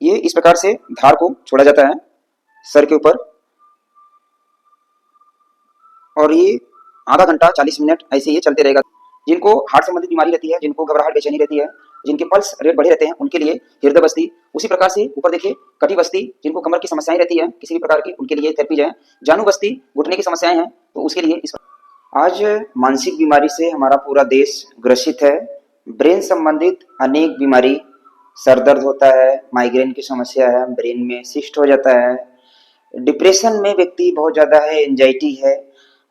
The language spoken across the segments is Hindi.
ये इस प्रकार से धार को छोड़ा जाता है सर के ऊपर, और ये आधा घंटा 40 मिनट ऐसे ये चलते रहेगा। जिनको हार्ट संबंधित बीमारी रहती है, जिनको घबराहट बेचैनी रहती है, जिनके पल्स रेट बढ़े रहते हैं, उनके लिए हृदय बस्ती। उसी प्रकार से ऊपर देखिए कटी बस्ती, जिनको कमर की समस्याएं रहती है किसी भी प्रकार की, उनके लिए थेरेपीज है। जानू बस्ती, घुटने की समस्याएं हैं तो उसके लिए इस। आज मानसिक बीमारी से हमारा पूरा देश ग्रसित है। ब्रेन संबंधित अनेक बीमारी, सर दर्द होता है, माइग्रेन की समस्या है, ब्रेन में सिस्ट हो जाता है, डिप्रेशन में व्यक्ति बहुत ज्यादा है, एंजाइटी है,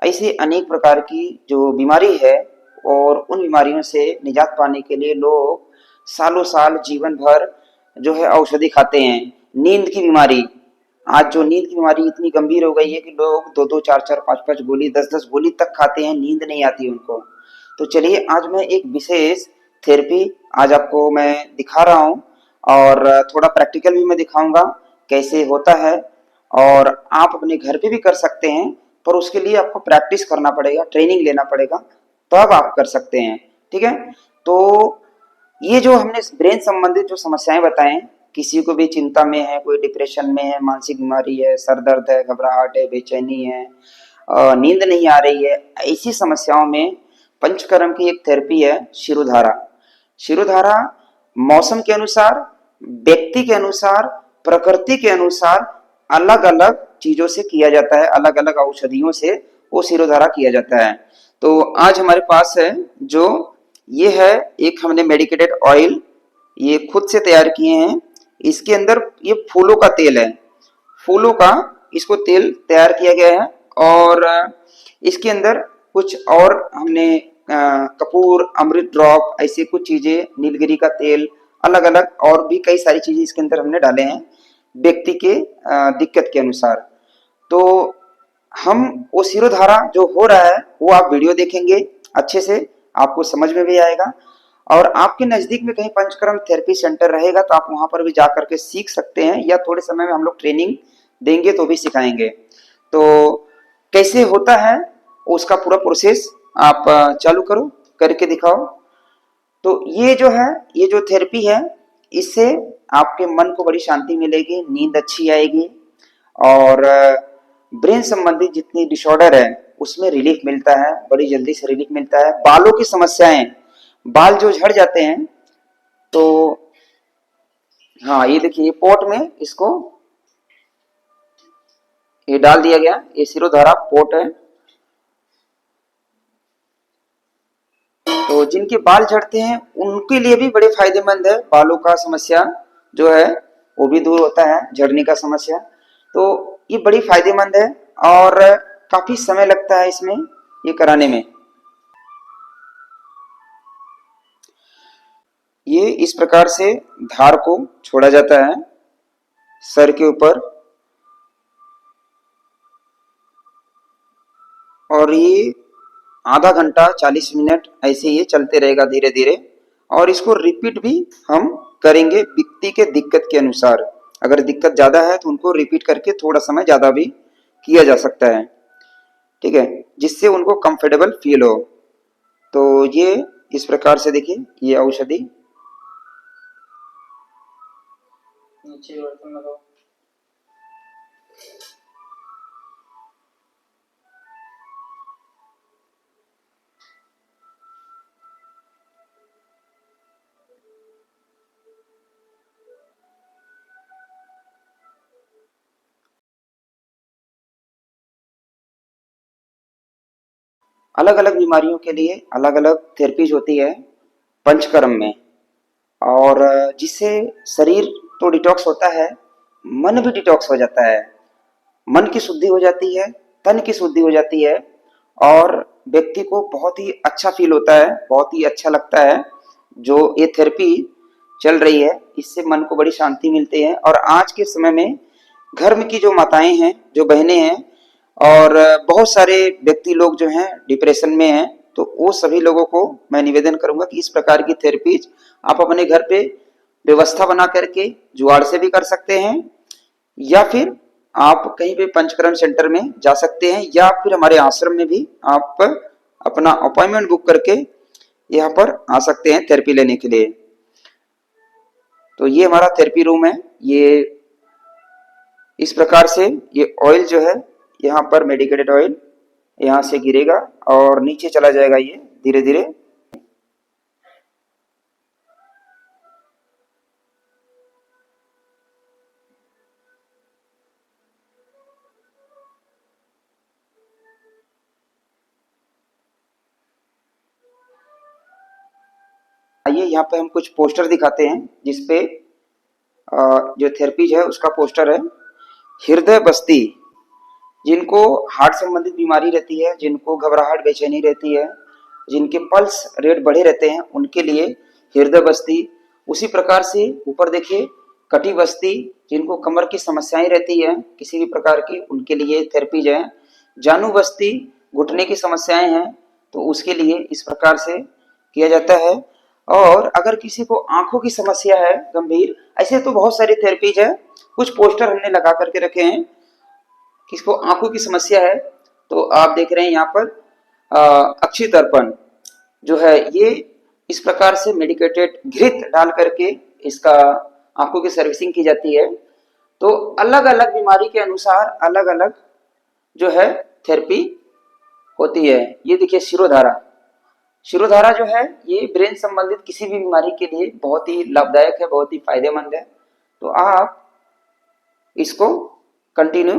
ऐसे अनेक प्रकार की जो बीमारी है। और उन बीमारियों से निजात पाने के लिए लोग सालों साल जीवन भर जो है औषधि खाते हैं। नींद की बीमारी, आज जो नींद की बीमारी इतनी गंभीर हो गई है कि लोग 2-2, 4-4, 5-5 गोली, 10-10 गोली तक खाते हैं, नींद नहीं आती उनको। तो चलिए आज मैं एक विशेष थेरेपी आज आपको मैं दिखा रहा हूँ, और थोड़ा प्रैक्टिकल भी मैं दिखाऊंगा कैसे होता है। और आप अपने घर पे भी कर सकते हैं, पर उसके लिए आपको प्रैक्टिस करना पड़ेगा, ट्रेनिंग लेना पड़ेगा, तब आप कर सकते हैं। ठीक है, तो ये जो हमने ब्रेन संबंधित जो समस्याएं बताएं, किसी को भी चिंता में है, कोई डिप्रेशन में है, मानसिक बीमारी है, सर दर्द है, घबराहट है, बेचैनी है, नींद नहीं आ रही है, ऐसी समस्याओं में पंचकर्म की एक थेरेपी है शिरोधारा। शिरोधारा मौसम के अनुसार, व्यक्ति के अनुसार, प्रकृति के अनुसार अलग अलग चीजों से किया जाता है, अलग अलग औषधियों से वो शिरोधारा किया जाता है। तो आज हमारे पास है जो ये है, एक हमने मेडिकेटेड ऑयल ये खुद से तैयार किए हैं। इसके अंदर ये फूलों का तेल है, फूलों का इसको तेल तैयार किया गया है। और इसके अंदर कुछ और हमने कपूर, अमृत ड्रॉप, ऐसे कुछ चीजें, नीलगिरी का तेल, अलग अलग और भी कई सारी चीजें इसके अंदर हमने डाले हैं व्यक्ति के दिक्कत के अनुसार। तो हम वो शिरोधारा जो हो रहा है वो आप वीडियो देखेंगे अच्छे से, आपको समझ में भी आएगा। और आपके नजदीक में कहीं पंचकर्म थेरेपी सेंटर रहेगा तो आप वहां पर भी जा करके सीख सकते हैं, या थोड़े समय में हम लोग ट्रेनिंग देंगे तो भी सिखाएंगे। तो कैसे होता है उसका पूरा प्रोसेस आप चालू करो, करके दिखाओ। तो ये जो है, ये जो थेरेपी है, इससे आपके मन को बड़ी शांति मिलेगी, नींद अच्छी आएगी, और ब्रेन संबंधी जितनी डिसऑर्डर है उसमें रिलीफ मिलता है, बड़ी जल्दी से रिलीफ मिलता है। बालों की समस्याएं, बाल जो झड़ जाते हैं, तो हाँ ये देखिए, ये पोट में इसको ये डाल दिया गया, ये शिरोधारा पोट है। तो जिनके बाल झड़ते हैं उनके लिए भी बड़े फायदेमंद है, बालों का समस्या जो है वो भी दूर होता है, झड़ने का समस्या। तो ये बड़ी फायदेमंद है, और काफी समय लगता है इसमें ये कराने में। ये इस प्रकार से धार को छोड़ा जाता है सर के ऊपर, और ये आधा घंटा 40 मिनट ऐसे ये चलते रहेगा धीरे धीरे। और इसको रिपीट भी हम करेंगे व्यक्ति के दिक्कत के अनुसार। अगर दिक्कत ज्यादा है तो उनको रिपीट करके थोड़ा समय ज्यादा भी किया जा सकता है, ठीक है, जिससे उनको कंफर्टेबल फील हो। तो ये इस प्रकार से देखिए, ये औषधि नीचे बर्तन लगाओ। अलग अलग बीमारियों के लिए अलग अलग थेरेपीज होती है पंचकर्म में, और जिससे शरीर तो डिटॉक्स होता है, मन भी डिटॉक्स हो जाता है। मन की शुद्धि हो जाती है, तन की शुद्धि हो जाती है, और व्यक्ति को बहुत ही अच्छा फील होता है, बहुत ही अच्छा लगता है। जो ये थेरेपी चल रही है इससे मन को बड़ी शांति मिलती है। और आज के समय में घर में की जो माताएं हैं, जो बहनें हैं, और बहुत सारे व्यक्ति लोग जो हैं डिप्रेशन में हैं, तो वो सभी लोगों को मैं निवेदन करूंगा कि इस प्रकार की थेरेपीज आप अपने घर पे व्यवस्था बना करके जुगाड़ से भी कर सकते हैं, या फिर आप कहीं भी पंचकर्म सेंटर में जा सकते हैं, या फिर हमारे आश्रम में भी आप अपना अपॉइंटमेंट बुक करके यहाँ पर आ सकते हैं थेरेपी लेने के लिए। तो ये हमारा थेरेपी रूम है। ये इस प्रकार से ये ऑयल जो है यहाँ पर मेडिकेटेड ऑयल यहाँ से गिरेगा और नीचे चला जाएगा ये धीरे धीरे। आइए यहाँ पे हम कुछ पोस्टर दिखाते हैं जिसपे जो थेरेपीज है उसका पोस्टर है। हृदय बस्ती, जिनको हार्ट संबंधित बीमारी रहती है, जिनको घबराहट बेचैनी रहती है, जिनके पल्स रेट बढ़े रहते हैं, उनके लिए हृदय बस्ती। उसी प्रकार से ऊपर देखिए कटी बस्ती, जिनको कमर की समस्याएं रहती है किसी भी प्रकार की, उनके लिए थेरेपीज है। जानू बस्ती, घुटने की समस्याएं हैं तो उसके लिए इस प्रकार से किया जाता है। और अगर किसी को आंखों की समस्या है गंभीर, ऐसे तो बहुत सारी थेरेपीज है। कुछ पोस्टर हमने लगा करके रखे हैं। किसको आंखों की समस्या है तो आप देख रहे हैं यहाँ पर अक्षी दर्पण जो है ये इस प्रकार से मेडिकेटेड घृत डाल करके इसका आंखों की सर्विसिंग की जाती है। तो अलग अलग बीमारी के अनुसार अलग अलग जो है थेरेपी होती है। ये देखिए शिरोधारा, शिरोधारा जो है ये ब्रेन संबंधित किसी भी बीमारी के लिए बहुत ही लाभदायक है, बहुत ही फायदेमंद है। तो आप इसको कंटिन्यू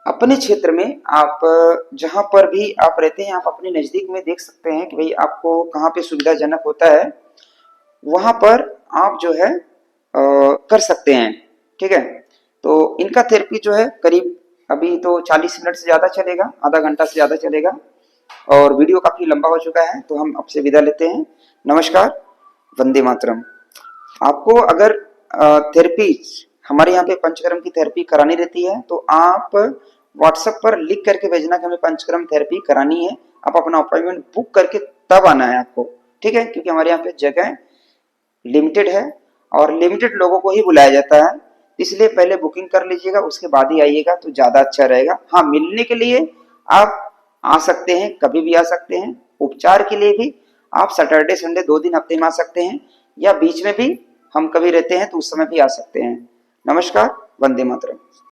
अपने क्षेत्र में, आप जहां पर भी आप रहते हैं, आप अपने नजदीक में देख सकते हैं कि भाई आपको कहाँ पे सुविधाजनक होता है, वहां पर आप जो है कर सकते हैं। ठीक है, तो इनका थेरेपी जो है करीब अभी तो 40 मिनट से ज्यादा चलेगा, आधा घंटा से ज्यादा चलेगा और वीडियो काफी लंबा हो चुका है तो हम आपसे विदा लेते हैं। नमस्कार, वंदे मातरम। आपको अगर थेरेपी हमारे यहाँ पे पंचकर्म की थेरेपी करानी रहती है तो आप व्हाट्सएप पर लिख करके भेजना कि हमें पंचकर्म थेरेपी करानी है। आप अपना अपॉइंटमेंट बुक करके तब आना है आपको, ठीक है, क्योंकि हमारे यहाँ पे जगह लिमिटेड है और लिमिटेड लोगों को ही बुलाया जाता है, इसलिए पहले बुकिंग कर लीजिएगा, उसके बाद ही आइएगा तो ज्यादा अच्छा रहेगा। हाँ, मिलने के लिए आप आ सकते हैं, कभी भी आ सकते हैं। उपचार के लिए भी आप सैटरडे संडे 2 दिन हफ्ते में आ सकते हैं, या बीच में भी हम कभी रहते हैं तो उस समय भी आ सकते हैं। नमस्कार, वंदे मातरम।